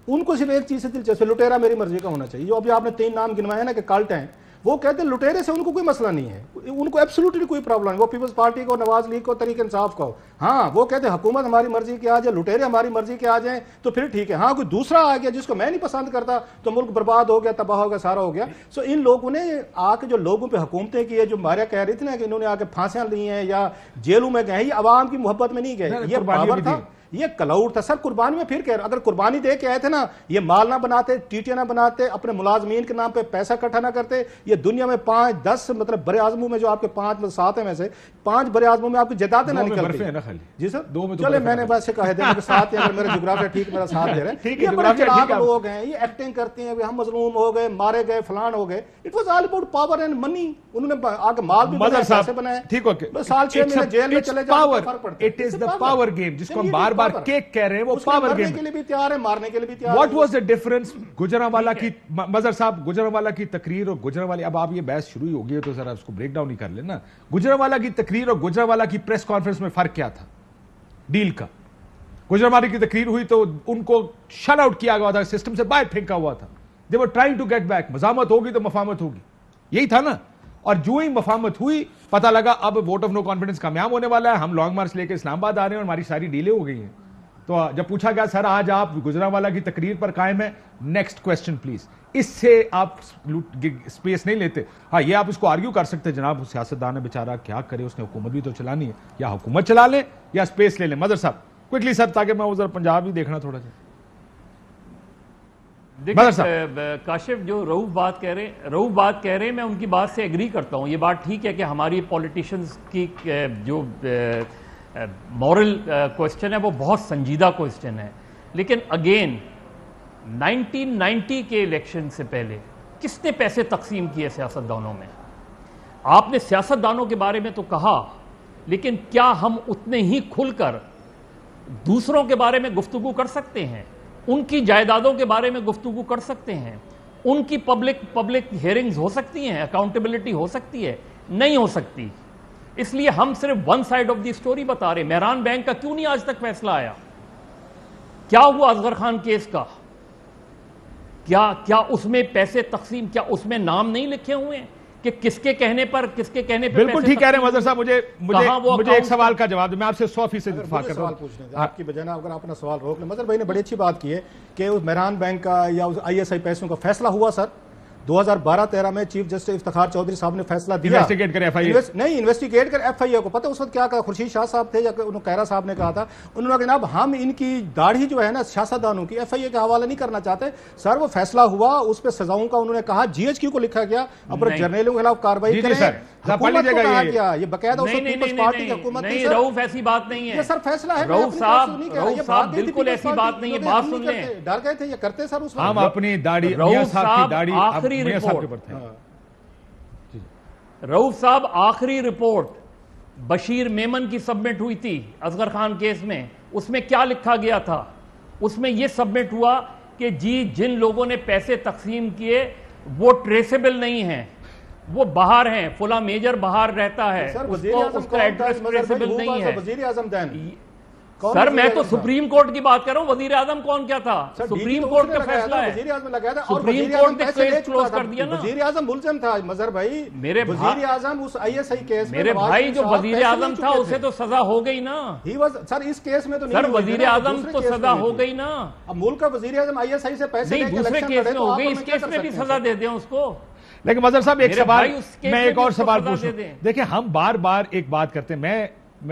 ان کو صرف ایک چیز سے دلچسپی، لٹیرا میری مرضی کا ہونا چاہیے. جو ابھی آپ نے 3 نام گنوائے نا کہ کلٹ ہیں، وہ کہتے ہیں لٹیرے سے ان کو کوئی مسئلہ نہیں ہے، ان کو ایبسولوٹلی کوئی پرابلم نہیں، وہ پیپلز پارٹی کو، نواز لیگ کو، تحریک انصاف کو. ہاں وہ کہتے ہیں حکومت ہماری مرضی کے آ جائے، لٹیرے ہماری مرضی کے آ جائیں تو پھر ٹھیک ہے. ہاں کوئی دوسرا آ گیا جس کو میں نہیں پسند کرتا تو ملک برباد ہو گیا، تباہ ہو گیا، سارا ہو گیا. سو ان لوگوں نے آ کے جو لوگوں پہ حکومتیں کی ہے، جو ماریا کہہ رہی تھی نا کہ انہوں نے آ کے پھانسیاں لی ہیں یا جیلوں میں گئے ہیں، یہ عوام کی محبت میں نہیں گئے، یہ پاور تھا، یہ کلاؤڈ تھا. سر قربانی میں پھر کہہ رہا ہوں، اگر قربانی دے کے آئے تھے نا، یہ مال نہ بناتے، ٹیٹیاں نہ بناتے، اپنے ملازمین کے نام پہ پیسہ اکٹھا نہ کرتے، یہ دنیا میں 5-10 مطلب بڑے اعظموں میں جو آپ کے 5-7 ہیں میں سے 5 بڑے اعظموں میں آپ کی جائیدادیں نہ نکلتی. جی سر چلے میں نے ویسے کہا ہے ساتھ ہی، اگر میرا جغرافیہ ٹھیک میرا ساتھ دے رہے ہیں، یہ بڑے چلاک لوگ ہیں، یہ ایکٹنگ کرتے ہیں، ہم مظلوم ہو گئے، مارے گئے، فلان ہو گئے. It was all about power and money. انہوں نے آگے مال بھی بنایا، پیسے بنائے،
ٹھیک ہے،
سال 6 مہینے جیل میں چلے جائیں، فرق پڑتا ہے.
It is the power game جس کو ہم بار بار کیک کہہ رہے ہیں، وہ پاور گیم
کے لیے بھی تیار ہے، مارنے کے لیے بھی تیار ہے.
What was the difference Gujranwala کی، مظہر صاحب گجرانوالہ کی تقریر اور گجرانوالہ، اب آپ یہ بحث شروع ہی ہوگی تو ذرا اس کو بریک ڈاؤن ہی کر لینا. گجرانوالہ کی تقریر اور گجرانوالہ کی پریس کانفرنس میں فرق کیا تھا ڈیل کا؟ گجرانوالہ کی تقریر ہوئی تو ان کو شٹ آؤٹ کیا گیا تھا، سسٹم سے باہر پھینکا ہوا تھا. they were trying to get back. مزاحمت ہوگی تو مفاہمت ہوگی، یہی تھا نا. اور جو ہی مفاہمت ہوئی پتہ لگا اب ووٹ آف نو کانفیڈنس کامیاب ہونے والا ہے، ہم لانگ مارچ لے کے اسلام آباد آ رہے ہیں اور ہماری ساری ڈیلیں ہو گئی ہیں. تو جب پوچھا گیا سر آج آپ گجرانوالہ کی تقریر پر قائم ہیں، نیکسٹ کوسچن پلیز، اس سے آپ اسپیس نہیں لیتے. ہاں یہ آپ اس کو آرگیو کر سکتے جناب سیاستدان ہے بیچارہ، کیا کرے، اس نے حکومت بھی تو چلانی ہے، یا حکومت چلا لیں یا اسپیس لے لیں. مظہر صاحب کوئکلی سر، تاکہ میں ادھر پنجاب ہی دیکھنا تھوڑا سا.
دیکھیں کاشف جو رؤوف بات کہہ رہے ہیں، میں ان کی بات سے ایگری کرتا ہوں. یہ بات ٹھیک ہے کہ ہماری پولیٹیشنز کی جو مورل کوسچن ہے وہ بہت سنجیدہ کوسچن ہے. لیکن اگین 1990 کے الیکشن سے پہلے کس نے پیسے تقسیم کیے سیاستدانوں میں؟ آپ نے سیاستدانوں کے بارے میں تو کہا، لیکن کیا ہم اتنے ہی کھل کر دوسروں کے بارے میں گفتگو کر سکتے ہیں؟ ان کی جائیدادوں کے بارے میں گفتگو کر سکتے ہیں؟ ان کی پبلک ہیئرنگز ہو سکتی ہیں؟ اکاؤنٹیبلٹی ہو سکتی ہے؟ نہیں ہو سکتی. اس لیے ہم صرف one side of the story بتا رہے. مہران بینک کا کیوں نہیں آج تک فیصلہ آیا؟ کیا ہوا اصغر خان کیس کا؟ کیا اس میں پیسے تقسیم، کیا اس میں نام نہیں لکھے ہوئے ہیں کہ کس کے کہنے پر
بالکل ٹھیک کہہ رہے ہیں مظہر صاحب. مجھے ایک سوال کا جواب دیں، میں آپ سے 100% اتفاق کرتا ہوں.
آپ کی بجائے اگر آپ نے سوال روک لیں، مظہر بھائی نے بڑی اچھی بات کی ہے کہ اس مہران بینک کا یا اس ISI پیسوں کا فیصلہ ہوا. سر 2012-13 میں چیف جسٹس افتخار چودھری صاحب نے فیصلہ دیا،
انویسٹیگیٹ کریں
نہیں انویسٹیگیٹ کر FIA کو. پتہ اس وقت کیا کہا خورشید شاہ صاحب تھے یا قیرا صاحب نے کہا تھا، انہوں نے کہا جناب ہم ان کی داڑھی جو ہے نا سیاستدانوں کی FIA کے حوالے نہیں کرنا چاہتے. سر وہ فیصلہ ہوا، اس پہ سزاؤں کا انہوں نے کہا GHQ کو لکھا گیا، اپنے جرنیلوں کے خلاف کارروائی کریں. حکومت کو کہا گیا، یہ باقاعدہ اس وقت پیپلز پارٹی کی حکومت
نہیں. رؤوف ایسی بات نہیں ہے،
یہ سر فیصلہ ہے.
رؤوف صاحب بالکل ایسی بات نہیں ہے. بات سن لیں،
ڈر گئے تھے یہ کرتے سر اس وقت.
ہم اپنی داڑھی
رؤوف صاحب آخری رپورٹ بشیر میمن کی سبمٹ ہوئی تھی اصغر خان کیس میں. اس میں کیا لکھا گیا تھا؟ اس میں یہ سبمٹ ہوا کہ کہ جی جن لوگوں نے پیسے تقسیم کیے وہ ٹریسیبل نہیں ہیں, وہ باہر ہیں, فلاں میجر باہر رہتا ہے, اس کا ایڈریس ٹریسیبل نہیں ہے.
وزیر اعظم دین
سر میں تو سپریم کورٹ کی بات کر رہا ہوں, وزیر اعظم کون کیا تھا؟ سپریم کورٹ کا فیصلہ ہے,
وزیر اعظم لگایا تھا,
سپریم کورٹ نے کیس کلوز کر دیا نا.
وزیر اعظم ملزم تھا مظہر بھائی,
میرے
وزیر اعظم اس آئی ایس آئی کیس میں,
میرے بھائی جو وزیر اعظم تھا اسے تو سزا ہو گئی نا.
سر اس کیس میں تو
سر وزیر اعظم تو سزا ہو گئی نا.
اب ملک کا وزیر اعظم آئی ایس آئی سے پیسے
نہیں, دوسرے کیس میں ہو گئی, اس کیس میں بھی سزا دے دیں اس کو.
لیکن مظہر صاحب ایک سوال, میں ایک اور سوال پوچھوں. دیکھیں ہم بار بار ایک بات کرتے ہیں,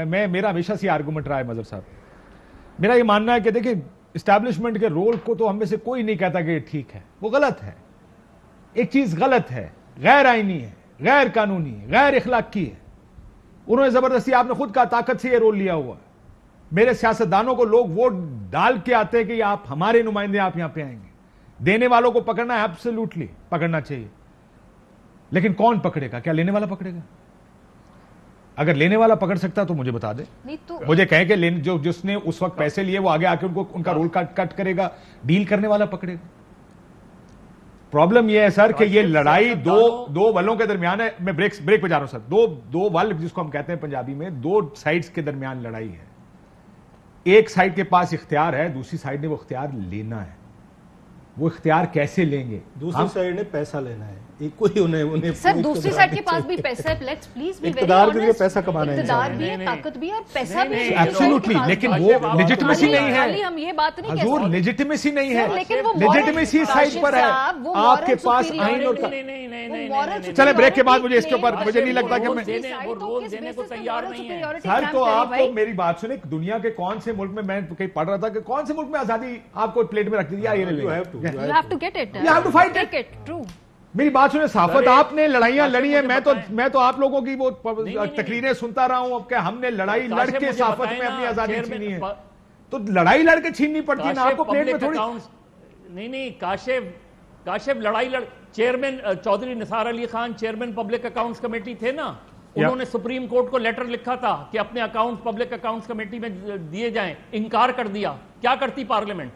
میرا ہمیشہ سے آرگومنٹ رہا ہے مظہر صاحب, میرا یہ ماننا ہے کہ دیکھیں اسٹیبلشمنٹ کے رول کو تو ہم میں سے کوئی نہیں کہتا کہ یہ ٹھیک ہے, وہ غلط ہے. ایک چیز غلط ہے, غیر آئینی ہے, غیر قانونی ہے, غیر اخلاقی ہے. انہوں نے زبردستی, آپ نے خود کہا, طاقت سے یہ رول لیا ہوا ہے. میرے سیاستدانوں کو لوگ ووٹ ڈال کے آتے ہیں کہ آپ ہمارے نمائندے, آپ یہاں پہ آئیں گے. دینے والوں کو پکڑنا ہے, ایبسولوٹلی پکڑنا چاہیے, لیکن کون پکڑے گا؟ کیا لینے والا پکڑے گا؟ اگر لینے والا پکڑ سکتا تو مجھے بتا دے, مجھے کہیں کہ جس نے اس وقت پیسے لیے وہ آگے آ کے ان کا رول کٹ کرے گا, ڈیل کرنے والا پکڑے گا. پرابلم یہ ہے سر کہ یہ لڑائی دو ولوں کے درمیان ہے. میں بریک پہ جا رہا ہوں سر. دو ول جس کو ہم کہتے ہیں پنجابی میں, دو سائڈز کے درمیان لڑائی ہے. ایک سائڈ کے پاس اختیار ہے, دوسری سائڈ نے وہ اختیار لینا ہے. وہ اختیار کیسے لیں گے؟
دوسری سائڈ نے پیسہ لینا ہے. انہیں
سر دوسری سائڈ کے پاس بھی پیسہ ہے, لیٹس پلیز بی ویری
اقتدار بھی ہے, پیسہ کمانا ہے,
اقتدار بھی ہے, طاقت بھی ہے, پیسہ بھی ہے.
ایبسولوٹلی, لیکن وہ لیجٹمیسی نہیں ہے.
ہم یہ بات نہیں
حضور, لیجٹمیسی نہیں ہے,
لیکن وہ
لیجٹمیسی سائڈ پر ہے. آپ کے پاس آئین اور چلے بریک کے بعد مجھے اس کے اوپر مجھے نہیں لگتا کہ میں
دینے کو تیار نہیں ہے.
سر تو آپ کو میری بات سنیں, دنیا کے کون سے ملک میں کہیں پڑھ رہا تھا کہ کون سے ملک میں آزادی آپ کو پلیٹ میں رکھ دی,
You have to get it.
You have to fight it.
Take it. True.
میری بات سنیں, صحافت آپ نے لڑائیاں لڑی ہیں, میں تو آپ لوگوں کی وہ تقریریں سنتا رہا ہوں اب کہ ہم نے لڑائی لڑ کے صحافت میں اپنی آزادی چھینی ہے. تو لڑائی لڑ کے چھیننی پڑتی ہے نا آپ کو پلیٹ میں تھوڑی.
نہیں, کاشف لڑائی chairman Chaudhry Nisar Ali Khan chairman public accounts committee تھے نا, انہوں نے سپریم کورٹ کو لیٹر لکھا تھا کہ اپنے اکاؤنٹس پبلک اکاؤنٹس کمیٹی میں دیے جائیں, انکار کر دیا. کیا کرتی پارلیمنٹ؟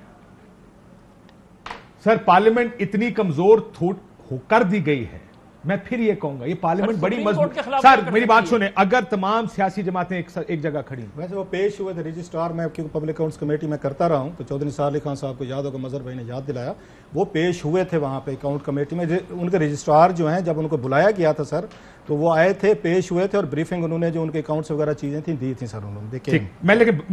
سر پارلیمنٹ اتنی کمزور کر دی گئی ہے. میں پھر یہ کہوں گا, یہ پارلیمنٹ بڑی مضبوط. سر میری بات سنیں, اگر تمام سیاسی جماعتیں ایک جگہ کھڑی,
ویسے وہ پیش ہوئے تھے رجسٹرار, میں کیونکہ پبلک اکاؤنٹس کمیٹی میں کرتا رہا ہوں تو چودھری نثار علی خان صاحب کو یاد ہوگا, مظہر بھائی نے یاد دلایا, وہ پیش ہوئے تھے وہاں پہ اکاؤنٹ کمیٹی میں. ان کے رجسٹرار جو ہیں, جب ان کو بلایا گیا تھا سر, تو وہ آئے تھے, پیش ہوئے تھے, اور بریفنگ انہوں نے جو ان کے اکاؤنٹس وغیرہ چیزیں تھیں دی تھیں سر انہوں نے. دیکھیں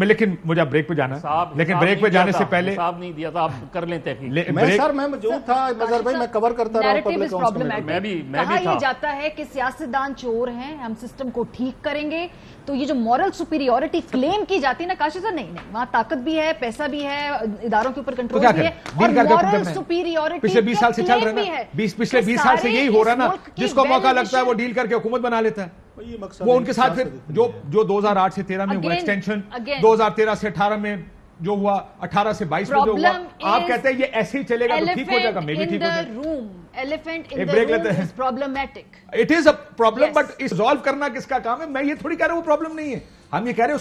لیکن مجھے بریک پہ جانا, لیکن بریک پہ جانے سے پہلے
صاحب نہیں دیا تھا, آپ کر لیں تحقیق.
میں موجود تھا مظہر بھائی, میں کور کرتا رہا پبلک اکاؤنٹس.
میں بھی کہا یہ جاتا ہے کہ سیاستدان چور ہیں, ہم سسٹم کو ٹھیک کریں گے. تو یہ جو مورل سپیریورٹی کلیم کی جاتی ہے نا کاشف صاحب, نہیں, وہاں طاقت بھی ہے, پیسہ بھی ہے, اداروں کے اوپر کنٹرول بھی ہے, اور مورل سپیریورٹی
پچھلے 20 سال سے چل رہا ہے, پچھلے 20 سال سے یہی ہو رہا نا. جس کو موقع لگتا ہے وہ ڈیل کر کے حکومت بنا لیتا ہے. وہ ان کے ساتھ پھر جو 2008 سے 13 میں ہوا ایکسٹینشن, 2013 سے 18 میں جو ہوا, 18 سے 22 میں جو ہوا, آپ کہتے ہیں یہ ایسے ہی چلے گا تو ٹھیک ہو جائے گا. میں بھی ٹھیک ہو جائے گا.
Elephant in the room is problematic.
It is a problem, but resolve کرنا کس کا کام ہے؟ میں یہ تھوڑی کہہ رہا ہوں وہ پرابلم نہیں ہے, ہم یہ کہہ رہے ہیں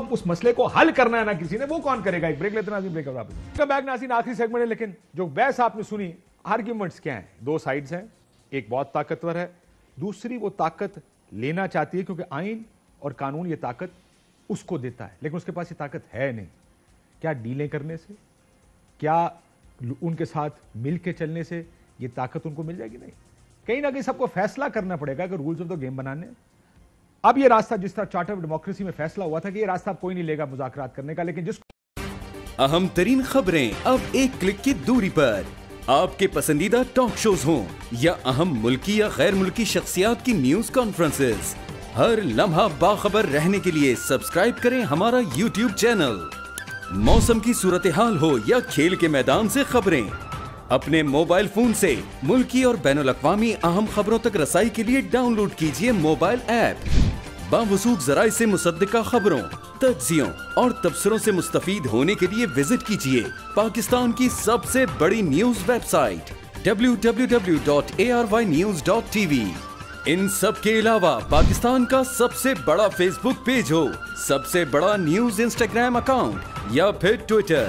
اس مسئلے کو حل کرنا ہے نا کسی نے, وہ کون کرے گا؟ ایک بریک لیتے ہیں, بریک کا بیک ناظرین, آخری سیگمنٹ ہے. لیکن جو بحث آپ نے سنی, آرگیومنٹس کیا ہیں؟ دو سائڈز ہیں, ایک بہت طاقتور ہے, دوسری وہ طاقت لینا چاہتی ہے کیونکہ آئین اور قانون یہ طاقت اس کو دیتا ہے, لیکن اس کے پاس یہ طاقت ہے نہیں. کیا ڈیلیں کرنے سے, کیا ان کے ساتھ مل کے چلنے سے یہ طاقت ان کو مل جائے گی؟ نہیں, کہیں نہ کہیں سب کو فیصلہ کرنا پڑے گا کہ رولز آف دا گیم بنانے. اب یہ راستہ جس طرح چارٹر آف ڈیموکریسی میں فیصلہ ہوا تھا کہ یہ راستہ کوئی نہیں لے گا مذاکرات کرنے کا, لیکن جس
اہم ترین خبریں اب ایک کلک کی دوری پر, آپ کے پسندیدہ ٹاک شوز ہوں یا اہم ملکی یا غیر ملکی شخصیات کی نیوز کانفرنسز, ہر لمحہ باخبر رہنے کے لیے سبسکرائب کریں ہمارا یوٹیوب چینل. موسم کی صورتحال ہو یا کھیل کے میدان سے خبریں, اپنے موبائل فون سے ملکی اور بین الاقوامی اہم خبروں تک رسائی کے لیے ڈاؤن لوڈ کیجیے موبائل ایپ. باوثوق ذرائع سے مصدقہ خبروں, تجزیوں اور تبصروں سے مستفید ہونے کے لیے وزٹ کیجیے پاکستان کی سب سے بڑی نیوز ویب سائٹ www.arYnews.tv. ان سب کے علاوہ پاکستان کا سب سے بڑا فیس بک پیج ہو, سب سے بڑا نیوز انسٹاگرام اکاؤنٹ یا پھر ٹویٹر,